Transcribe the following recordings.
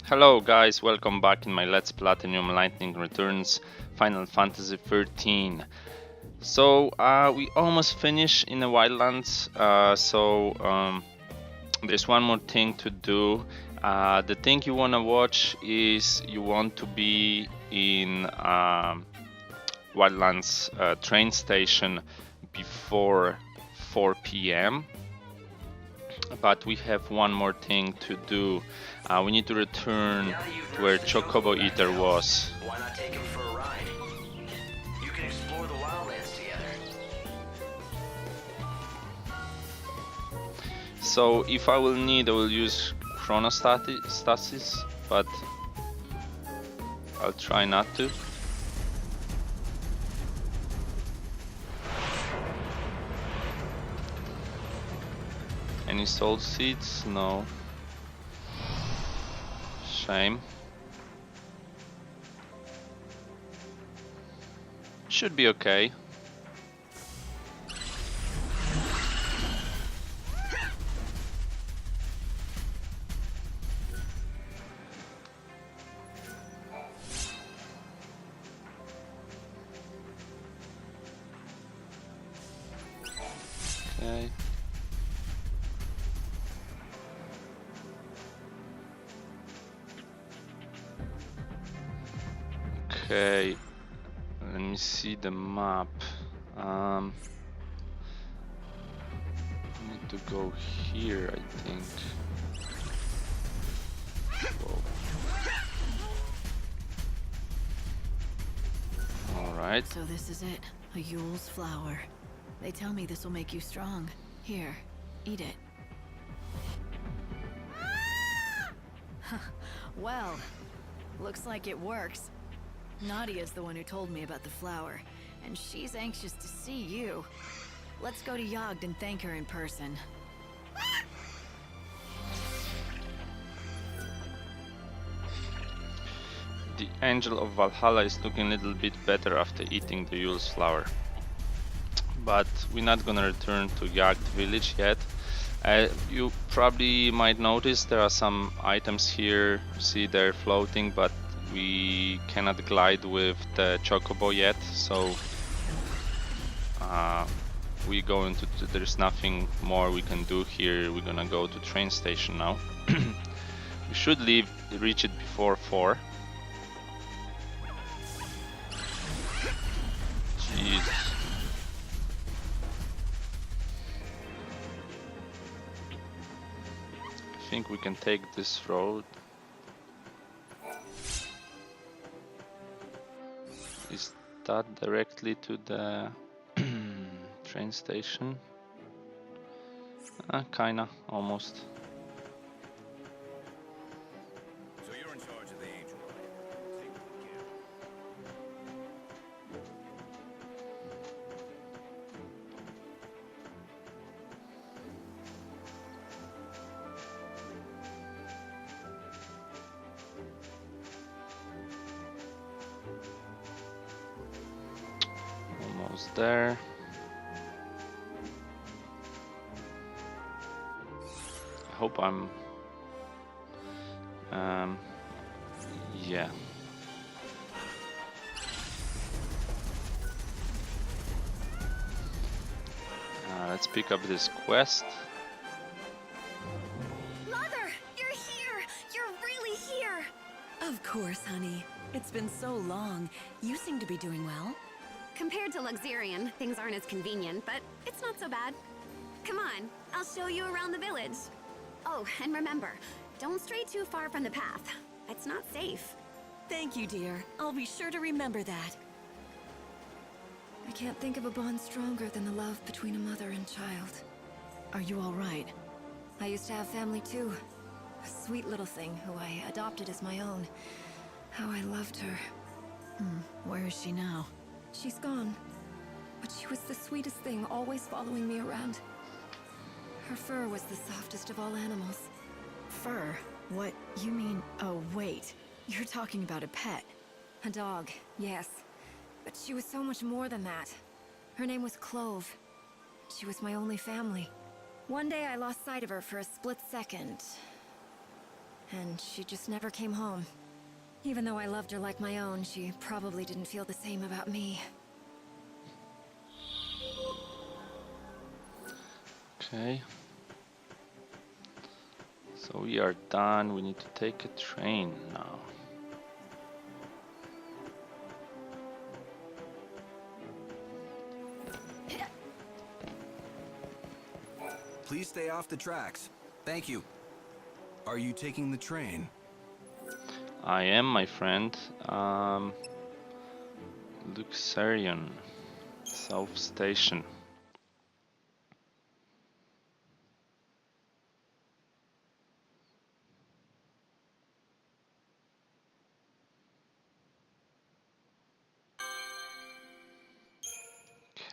Hello guys, welcome back in my Let's Platinum Lightning Returns Final Fantasy XIII. So we almost finished in the Wildlands, there's one more thing to do. The thing you want to watch is you want to be in Wildlands train station before 4 p.m. But we have one more thing to do. We need to return to where Chocobo Eater was. Why not take him for a ride? You can explore the Wildlands together. So if I will need, I will use Chronostasis, but I'll try not to. Any soul seeds? No. Shame. Should be okay. Okay. Okay, let me see the map. I need to go here, I think. Whoa. Alright. So this is it, a Yule's flower. They tell me this will make you strong. Here, eat it. Well, looks like it works. Nadia's the one who told me about the flower, and she's anxious to see you. Let's go to Yogd and thank her in person. The Angel of Valhalla is looking a little bit better after eating the Yule's flower. But we're not gonna return to Yagd village yet. You probably might notice there are some items here. See, they're floating, but we cannot glide with the Chocobo yet, so there's nothing more we can do here. We're gonna go to train station now. We should reach it before 4. Jeez. I think we can take this road. Is that directly to the train station? Kinda, almost. So you're in charge of the Angel. Take good care. Almost there. I hope I'm yeah. Let's pick up this quest. Mother, you're here! You're really here! Of course, honey. It's been so long. You seem to be doing well. Compared to Luxerion, things aren't as convenient, but it's not so bad. Come on, I'll show you around the village. Oh, and remember, don't stray too far from the path. It's not safe. Thank you, dear. I'll be sure to remember that. I can't think of a bond stronger than the love between a mother and child. Are you all right? I used to have family too. A sweet little thing who I adopted as my own. How I loved her. Where is she now? She's gone. But she was the sweetest thing, always following me around. Her fur was the softest of all animals. Fur? What? You mean... Oh, wait. You're talking about a pet. A dog, yes. But she was so much more than that. Her name was Clove. She was my only family. One day I lost sight of her for a split second. and she just never came home. Even though I loved her like my own, she probably didn't feel the same about me. Okay. So we are done. We need to take a train now. Please stay off the tracks. Thank you. Are you taking the train? I am, my friend. Luxerion, South Station.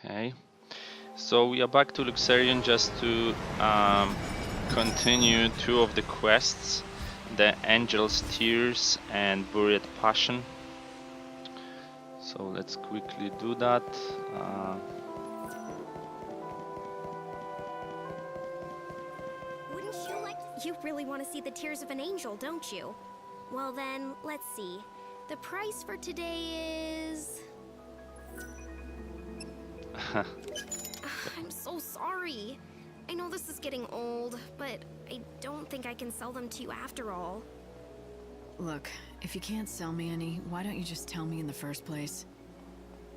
Okay, so we are back to Luxerion just to continue two of the quests, the Angel's Tears and Buried Passion. So let's quickly do that. Wouldn't you like... You really want to see the tears of an angel, don't you? Well then, let's see. The price for today is... I'm so sorry. I know this is getting old, but I don't think I can sell them to you after all. Look, if you can't sell me any, why don't you just tell me in the first place?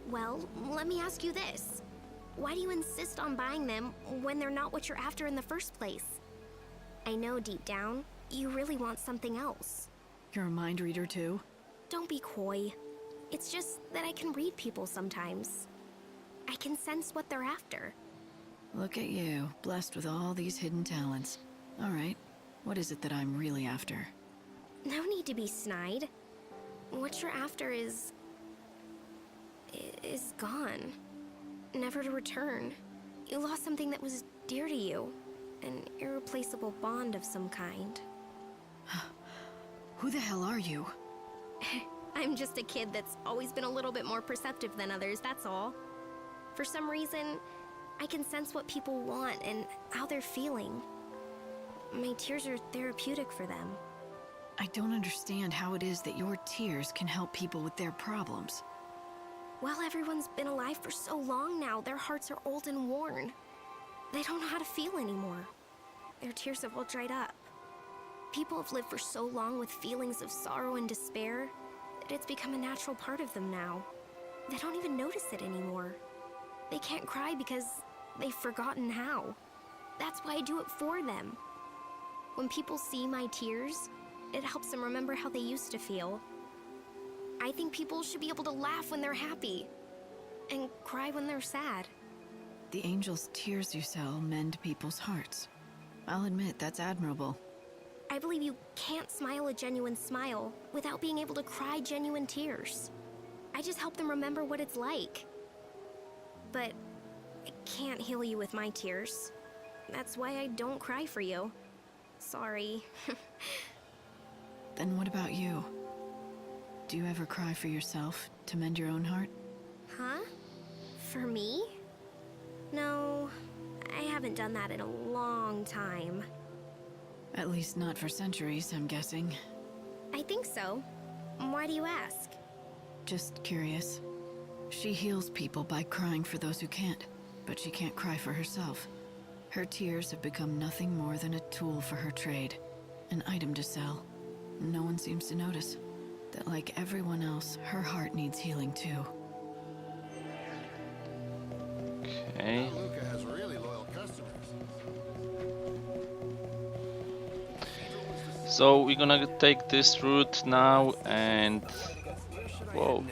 Well, let me ask you this. Why do you insist on buying them when they're not what you're after in the first place? I know deep down, you really want something else. You're a mind reader too? Don't be coy. It's just that I can read people sometimes. I can sense what they're after. Look at you, blessed with all these hidden talents. Alright, what is it that I'm really after? No need to be snide. What you're after is gone. Never to return. You lost something that was dear to you. An irreplaceable bond of some kind. Who the hell are you? I'm just a kid that's always been a little bit more perceptive than others, that's all. For some reason, I can sense what people want and how they're feeling. My tears are therapeutic for them. I don't understand how it is that your tears can help people with their problems. Well, everyone's been alive for so long now, their hearts are old and worn. They don't know how to feel anymore. Their tears have all dried up. People have lived for so long with feelings of sorrow and despair that it's become a natural part of them now. They don't even notice it anymore. They can't cry because they've forgotten how. That's why I do it for them. When people see my tears, it helps them remember how they used to feel. I think people should be able to laugh when they're happy and cry when they're sad. The angel's tears you sell mend people's hearts. I'll admit, that's admirable. I believe you can't smile a genuine smile without being able to cry genuine tears. I just help them remember what it's like. But I can't heal you with my tears. That's why I don't cry for you. Sorry. Then what about you? Do you ever cry for yourself to mend your own heart? Huh? For me? No, I haven't done that in a long time. At least not for centuries, I'm guessing. I think so. Why do you ask? Just curious. She heals people by crying for those who can't, but she can't cry for herself. Her tears have become nothing more than a tool for her trade, an item to sell. No one seems to notice that, like everyone else, her heart needs healing too. Okay. Luca has really loyal customers. So we're gonna take this route now and... Whoa.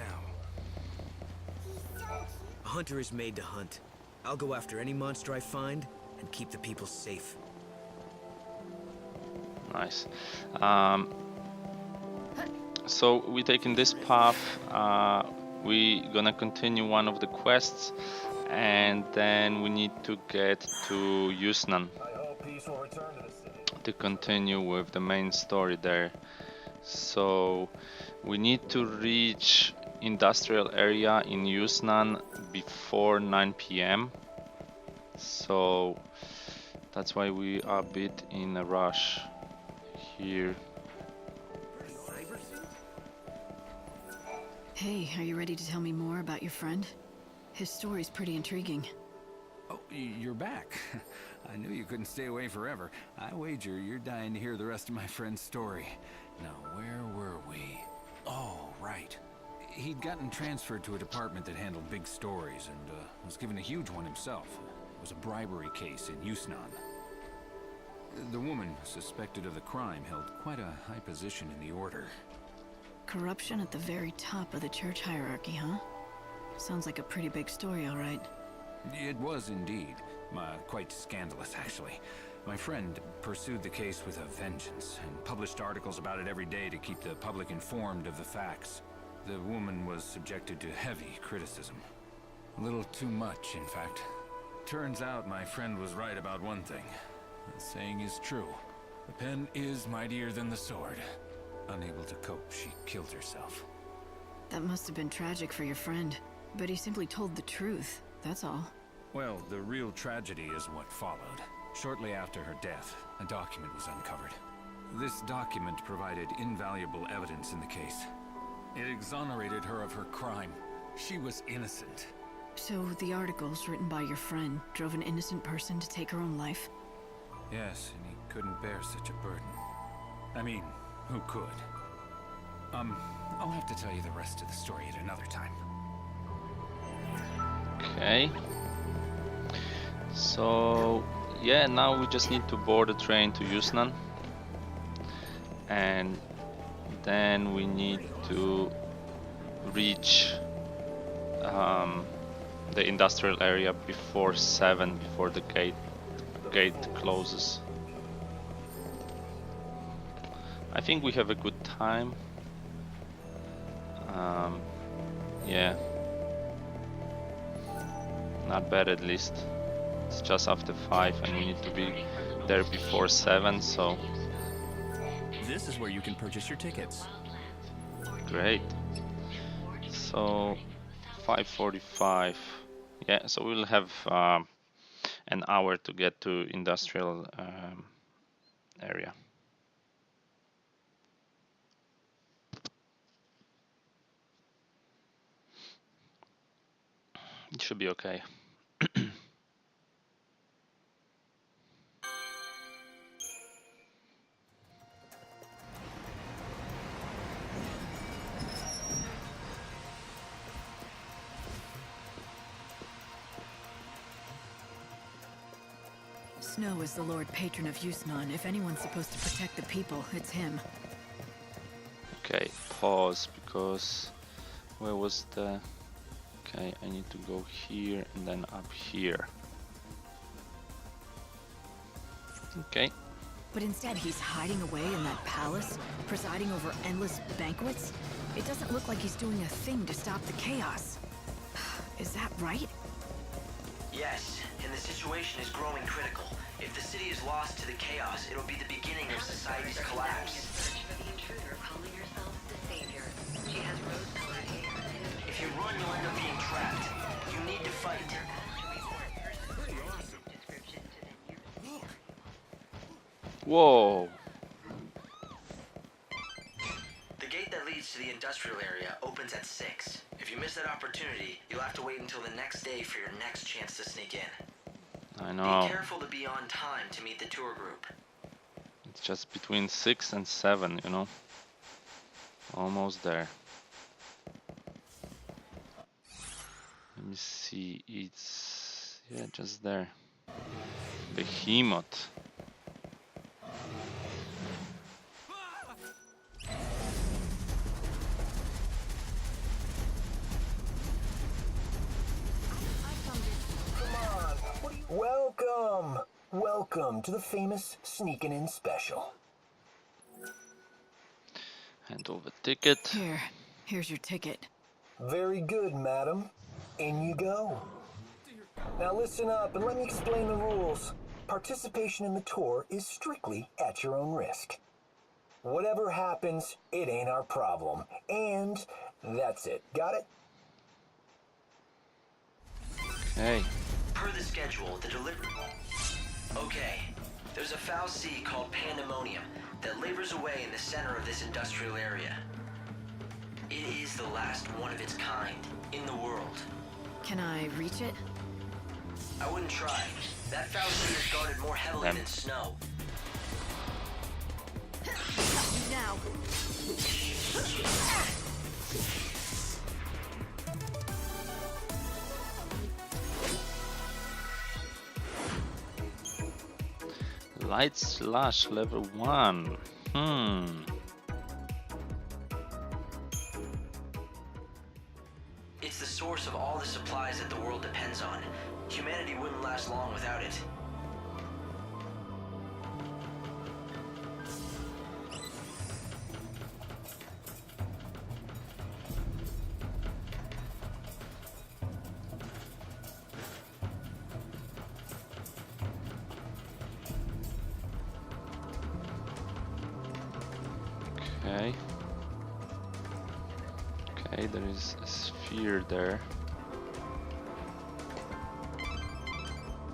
A hunter is made to hunt. I'll go after any monster I find and keep the people safe. Nice. So we're taking this path. We're gonna continue one of the quests, and then we need to get to Yusnaan to continue with the main story there. So we need to reach industrial area in Yusnaan before 9 p.m. So that's why we are a bit in a rush here. Hey, are you ready to tell me more about your friend? His story's pretty intriguing. Oh, you're back. I knew you couldn't stay away forever. I wager you're dying to hear the rest of my friend's story. Now, where were we? Oh, right. He'd gotten transferred to a department that handled big stories and was given a huge one himself. It was a bribery case in Yusnaan. The woman suspected of the crime held quite a high position in the order. Corruption at the very top of the church hierarchy, huh? Sounds like a pretty big story, all right. It was indeed. Quite scandalous, actually. My friend pursued the case with a vengeance and published articles about it every day to keep the public informed of the facts. The woman was subjected to heavy criticism. A little too much, in fact. Turns out my friend was right about one thing. The saying is true. The pen is mightier than the sword. Unable to cope, she killed herself. That must have been tragic for your friend, but he simply told the truth, that's all. Well, the real tragedy is what followed. Shortly after her death, a document was uncovered. This document provided invaluable evidence in the case. It exonerated her of her crime. She was innocent. So the articles written by your friend drove an innocent person to take her own life? Yes, and he couldn't bear such a burden. I mean, who could? I'll have to tell you the rest of the story at another time. Okay. So, yeah, now we just need to board a train to Yusnaan. And then we need to reach the industrial area before 7, before the gate closes. I think we have a good time. Yeah, not bad at least. It's just after 5 and we need to be there before 7, so this is where you can purchase your tickets. Great. So 5:45. Yeah, so we'll have an hour to get to industrial area. It should be okay. Snow is the Lord Patron of Yusnaan. If anyone's supposed to protect the people, it's him. Okay, pause, because where was the... Okay, I need to go here and then up here. Okay. But instead he's hiding away in that palace, presiding over endless banquets. It doesn't look like he's doing a thing to stop the chaos. Is that right? Yes, and the situation is growing critical. If the city is lost to the chaos, it'll be the beginning of society's collapse. If you run, you'll end up being trapped. You need to fight. Whoa! The gate that leads to the industrial area opens at 6. If you miss that opportunity, you'll have to wait until the next day for your next chance to sneak in. I know. Be careful to be on time to meet the tour group. It's just between 6 and 7, you know. Almost there. Let me see, it's... yeah, just there. Behemoth. Welcome to the famous Sneakin' In Special. Hand over ticket. Here's your ticket. Very good, madam. In you go. Now listen up and let me explain the rules. Participation in the tour is strictly at your own risk. Whatever happens, it ain't our problem. And that's it. Got it? Okay. Per the schedule, the delivery... Okay, there's a foul sea called Pandemonium that labors away in the center of this industrial area. It is the last one of its kind in the world. Can I reach it? I wouldn't try. That fallacy is guarded more heavily than snow. Now. Light slash level 1. It's the source of all the supplies that the world depends on. Humanity wouldn't last long without it. Okay. Okay, there is a sphere there.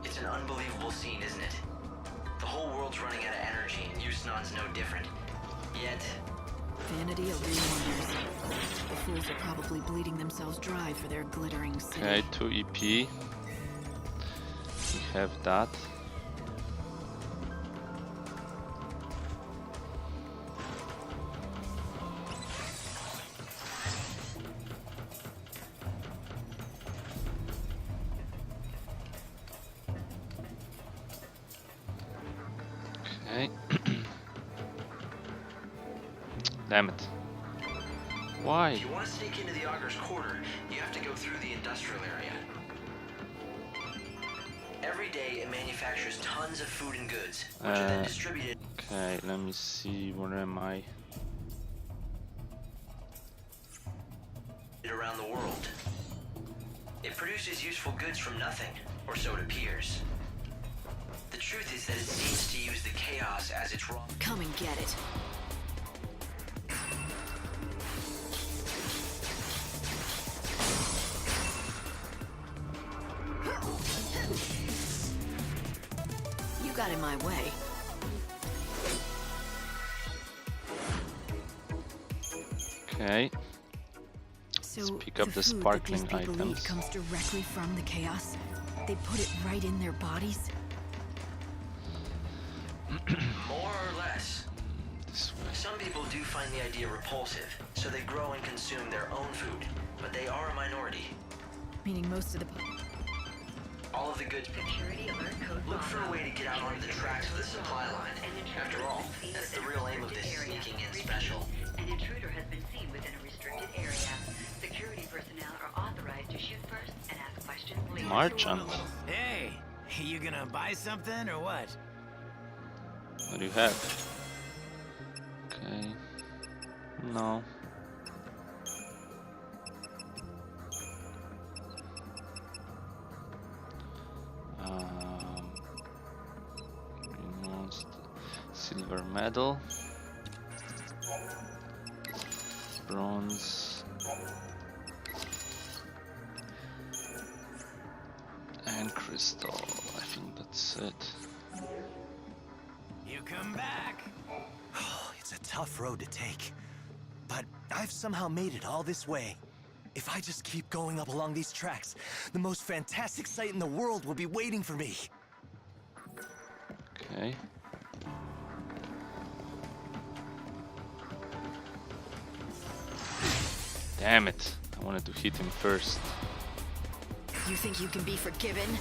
It's an unbelievable scene, isn't it? The whole world's running out of energy, and Yusnaan's no different. Yet... Vanity of wonders. The fools are probably bleeding themselves dry for their glittering city. Okay, 2 EP. We have that. Okay. Damn it. Why? If you want to sneak into the Augur's Quarter, you have to go through the industrial area. Every day it manufactures tons of food and goods, which are then distributed. Okay, let me see, where am I? Around the world. It produces useful goods from nothing, or so it appears. The truth is that it seems to use the chaos as its raw. Come and get it. You got in my way. Okay. So Let's pick up the food sparkling that these people items. eat comes directly from the chaos. They put it right in their bodies. More or less. This way. Some people do find the idea repulsive, so they grow and consume their own food, but they are a minority. Meaning most of the... All of the goods... Look for a way to get out onto the tracks of the supply line. After all, that's the real aim of this sneaking in special. An intruder has been seen within a restricted area. Security personnel are authorized to shoot first and ask questions later. Marchant. Hey, you gonna buy something or what? What do you have? Okay. No. Remote silver medal. Bronze. And crystal. I think that's it. You come back. Oh, it's a tough road to take. But I've somehow made it all this way. If I just keep going up along these tracks, the most fantastic sight in the world will be waiting for me. Okay. Damn it. I wanted to hit him first. You think you can be forgiven?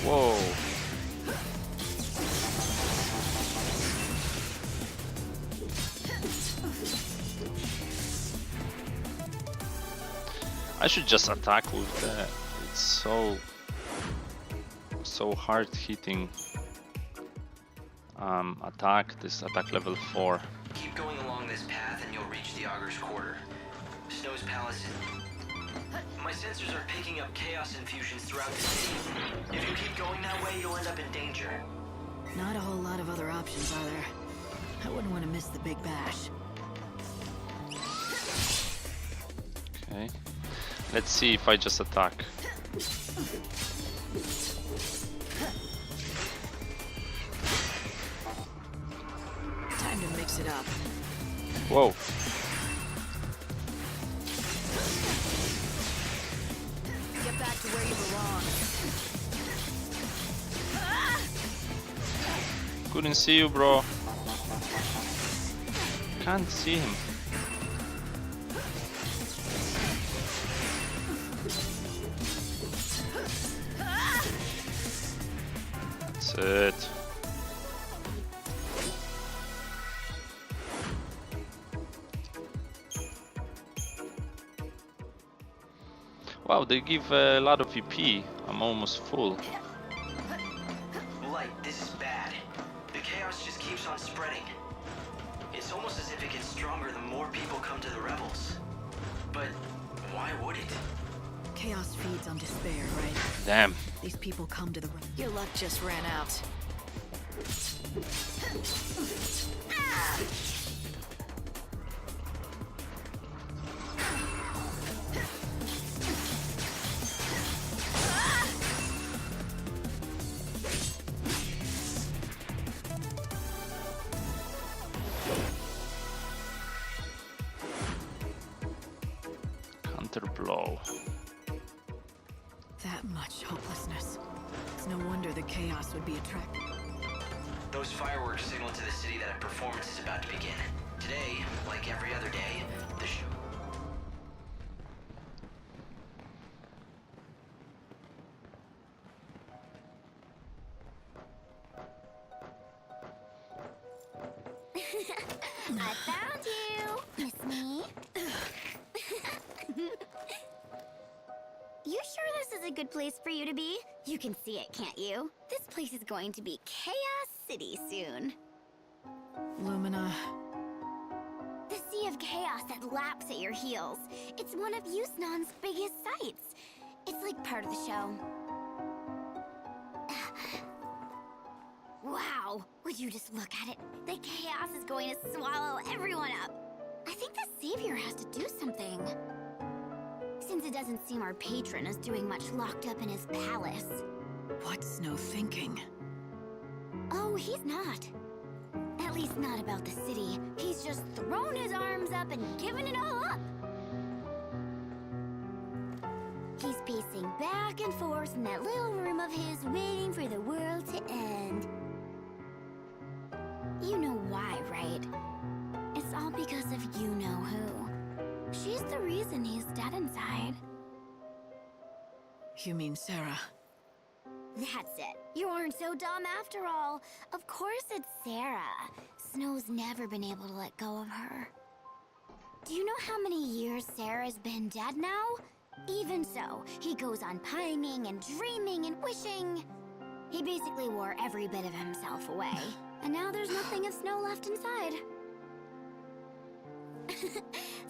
Whoa. I should just attack with that. It's so hard hitting attack, this attack level 4. Keep going along this path and you'll reach the Augur's Quarter. Snow's Palace. My sensors are picking up chaos infusions throughout the city. If you keep going that way, you'll end up in danger. Not a whole lot of other options, are there? I wouldn't want to miss the big bash. Okay. Let's see if I just attack. mix it up. Whoa. Get back to where you belong. Couldn't see you, bro. Can't see him. That's it. Wow, they give a lot of EP. I'm almost full. Light, this is bad. The chaos just keeps on spreading. It's almost as if it gets stronger the more people come to the revels. But why would it? Chaos feeds on despair, right? Damn. These people come to the... Your luck just ran out. Blow. That much hopelessness. It's no wonder the chaos would be attracted. Those fireworks signal to the city that a performance is about to begin. Today, like every other day, the show. I found you, Miss Me. You sure this is a good place for you to be? You can see it, can't you? This place is going to be Chaos City soon. Lumina. The sea of chaos that laps at your heels. It's one of Yusnaan's biggest sights. It's like part of the show. Wow, would you just look at it? The chaos is going to swallow everyone up. I think the Savior has to do something. Since it doesn't seem our patron is doing much locked up in his palace. What's Snow thinking? Oh, he's not. At least not about the city. He's just thrown his arms up and given it all up. He's pacing back and forth in that little room of his, waiting for the world to end. You know why, right? It's all because of you-know-who. She's the reason he's dead inside. You mean Sarah? That's it. You aren't so dumb after all. Of course it's Sarah. Snow's never been able to let go of her. Do you know how many years Sarah's been dead now? Even so, he goes on pining and dreaming and wishing. He basically wore every bit of himself away. And now there's nothing of Snow left inside.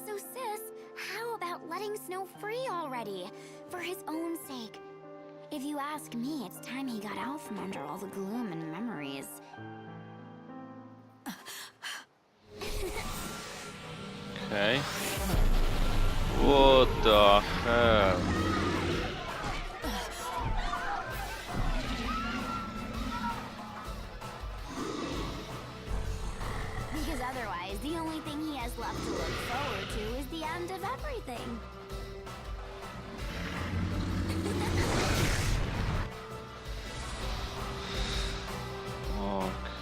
So sis, how about letting Snow free already? For his own sake. If you ask me, it's time he got out from under all the gloom and memories. Okay. What the hell? Because otherwise, the only thing he has left to look forward to is the end of everything.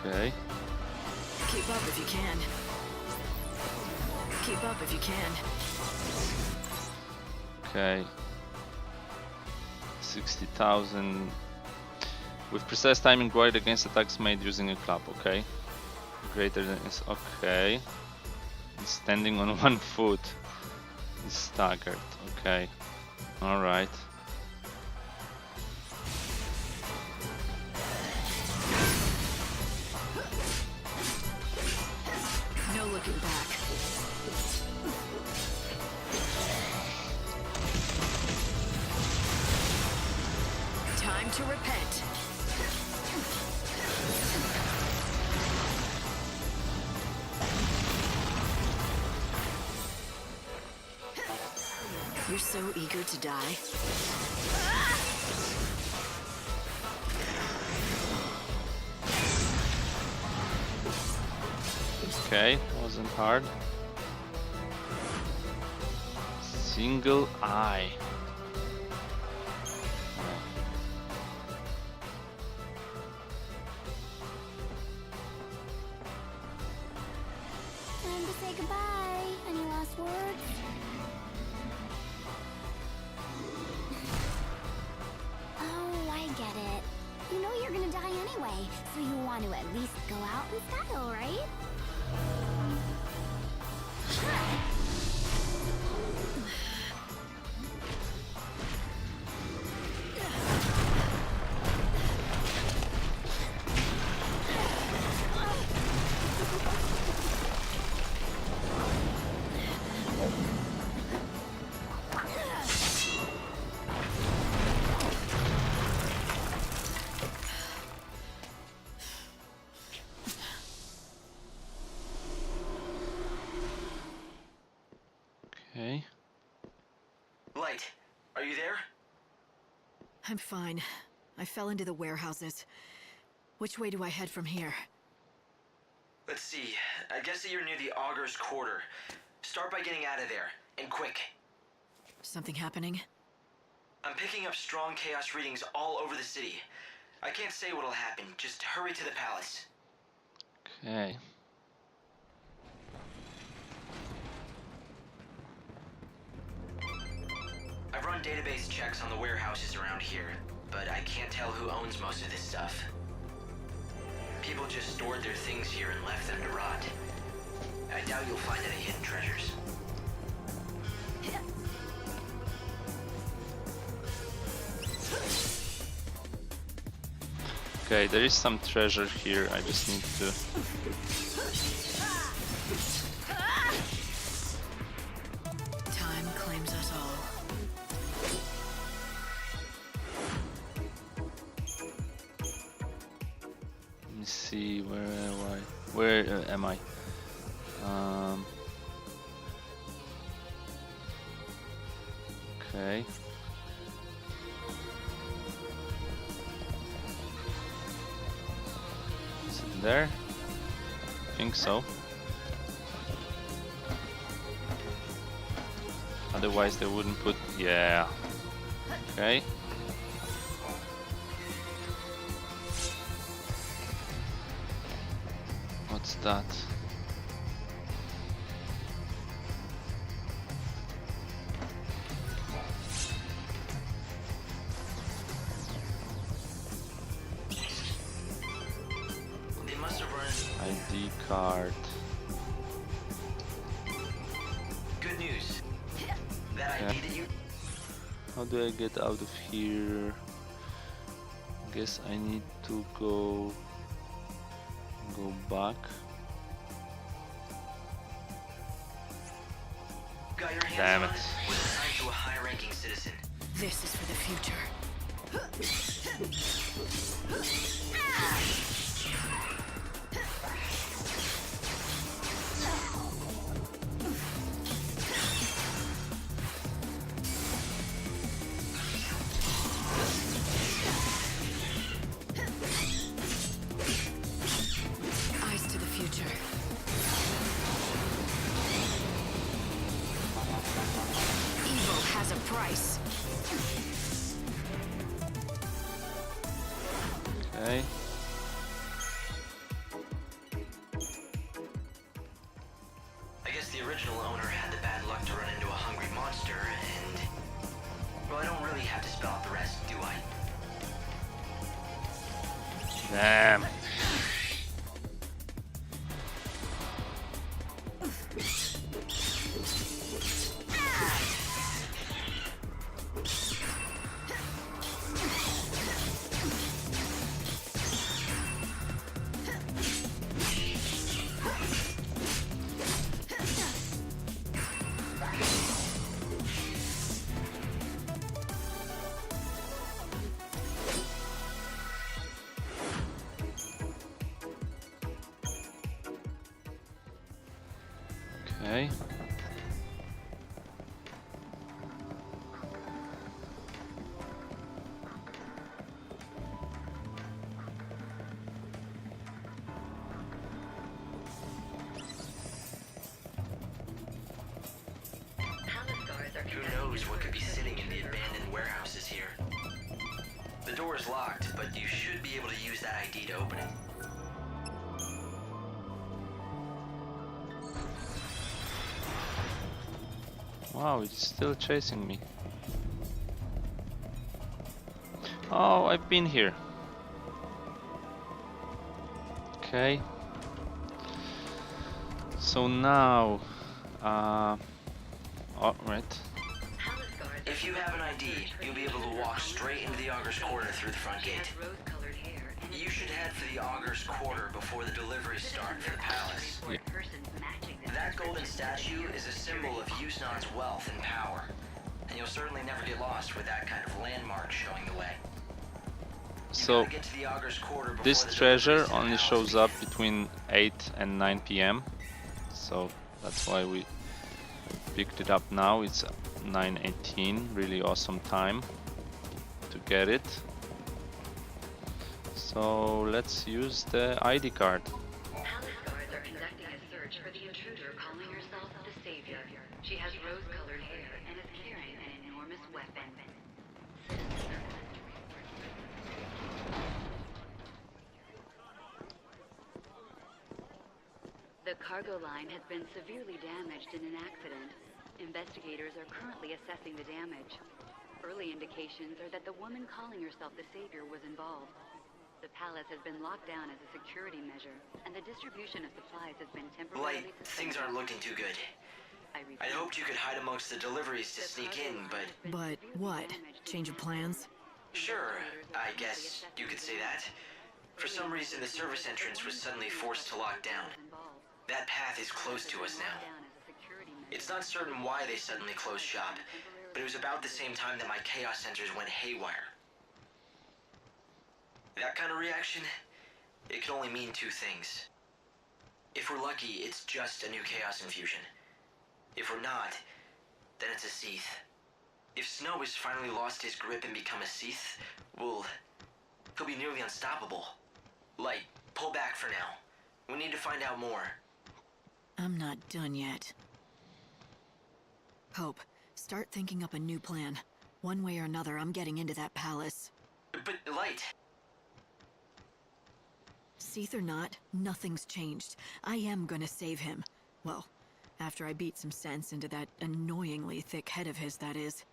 Okay. Keep up if you can. Keep up if you can. Okay. 60,000. With precise timing, guard against attacks made using a club. Okay. Greater than is okay. Standing on one foot is staggered. Okay. All right. No looking back. Time to repent. You're so eager to die. Okay, wasn't hard. Single eye. Time to say goodbye. Any last words? Oh, I get it. You know you're gonna die anyway, so you want to at least go out in style, right? Okay. Light, are you there? I'm fine. I fell into the warehouses. Which way do I head from here? Let's see. I guess that you're near the Augur's Quarter. Start by getting out of there, and quick. Something happening? I'm picking up strong chaos readings all over the city. I can't say what'll happen. Just hurry to the palace. Okay. I've run database checks on the warehouses around here, but I can't tell who owns most of this stuff. People just stored their things here and left them to rot. I doubt you'll find any hidden treasures. Okay, there is some treasure here. I just need to. Time claims us all. Let me see. Where am I? Where am I? Okay. Is it there? I think so. Otherwise they wouldn't put... Yeah. Okay. What's that? They must have run. ID card. Good news. That ID that you... How do I get out of here? Guess I need to go back. got your hands Damn on it. was assigned to a high-ranking citizen. This is for the future. Eyes to the future. Evil has a price. Okay. I guess the original owner had the bad luck to run into a hungry monster, and... Well, I don't really have to spell out the rest, do I? Damn. Okay. door is locked, but you should be able to use that ID to open it. Wow, it's still chasing me. Oh, I've been here. Okay. So now, alright. If you have an ID, you'll be able to walk straight into the Augur's Quarter through the front gate. You should head for the Augur's Quarter before the deliveries start for the palace. Yeah. That golden statue is a symbol of Yusnaan's wealth and power, and you'll certainly never get lost with that kind of landmark showing the way. So this treasure only shows up between 8 and 9 p.m. So that's why we picked it up now. It's 9:18, really awesome time to get it. So let's use the ID card. Palace guards are conducting a search for the intruder calling herself the Savior. She has rose-colored hair and is carrying an enormous weapon. The cargo line has been severely damaged in an accident. Investigators are currently assessing the damage. Early indications are that the woman calling herself the Savior was involved. The palace has been locked down as a security measure, and the distribution of supplies has been temporarily Light, things aren't looking too good. I'd hoped you could hide amongst the deliveries to sneak in, but... But what? Change of plans? Sure, I guess you could say that. For some reason, the service entrance was suddenly forced to lock down. That path is close to us now. It's not certain why they suddenly closed shop, but it was about the same time that my chaos sensors went haywire. That kind of reaction, it can only mean two things. If we're lucky, it's just a new chaos infusion. If we're not, then it's a Seath. If Snow has finally lost his grip and become a Seath, he'll be nearly unstoppable. Light, pull back for now. We need to find out more. I'm not done yet. Hope, start thinking up a new plan. One way or another, I'm getting into that palace. But Light... Seath or not, nothing's changed. I am gonna save him. Well, after I beat some sense into that annoyingly thick head of his, that is.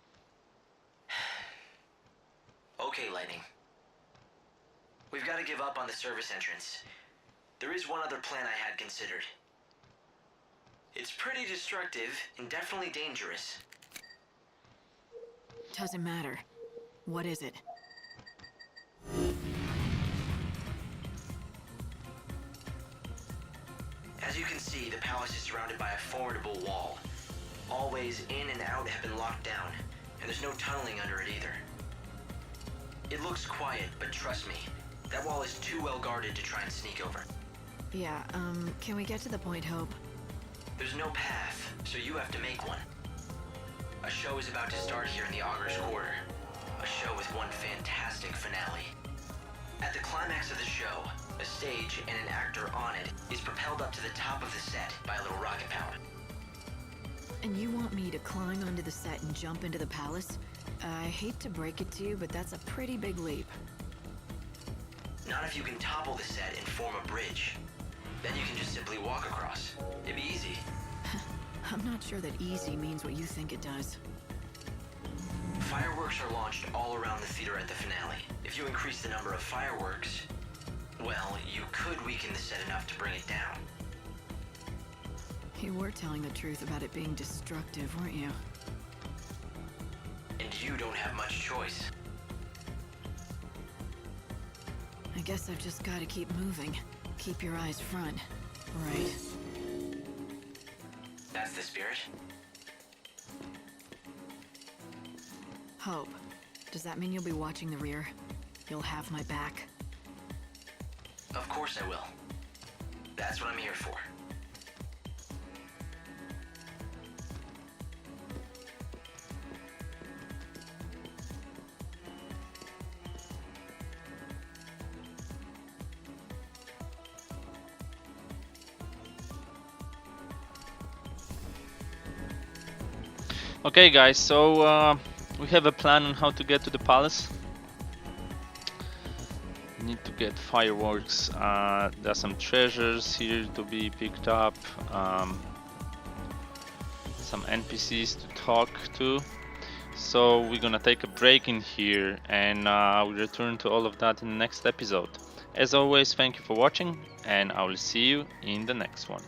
Okay, Lightning. We've got to give up on the service entrance. There is one other plan I had considered. It's pretty destructive and definitely dangerous. Doesn't matter. What is it? As you can see, the palace is surrounded by a formidable wall. All ways in and out have been locked down, and there's no tunneling under it either. It looks quiet, but trust me, that wall is too well guarded to try and sneak over. Yeah, can we get to the point, Hope? There's no path, so you have to make one. A show is about to start here in the Augur's Quarter. A show with one fantastic finale. At the climax of the show, a stage and an actor on it is propelled up to the top of the set by a little rocket power. And you want me to climb onto the set and jump into the palace? I hate to break it to you, but that's a pretty big leap. Not if you can topple the set and form a bridge. Then you can just simply walk across. It'd be easy. I'm not sure that easy means what you think it does. Fireworks are launched all around the theater at the finale. If you increase the number of fireworks, well, you could weaken the set enough to bring it down. You were telling the truth about it being destructive, weren't you? And you don't have much choice. I guess I've just got to keep moving. Keep your eyes front. Right. That's the spirit. Hope, does that mean you'll be watching the rear? You'll have my back? Of course I will. That's what I'm here for. Okay guys, so we have a plan on how to get to the palace. Need to get fireworks. There's some treasures here to be picked up. Some NPCs to talk to. So we're gonna take a break in here, and we'll return to all of that in the next episode. As always, thank you for watching, and I will see you in the next one.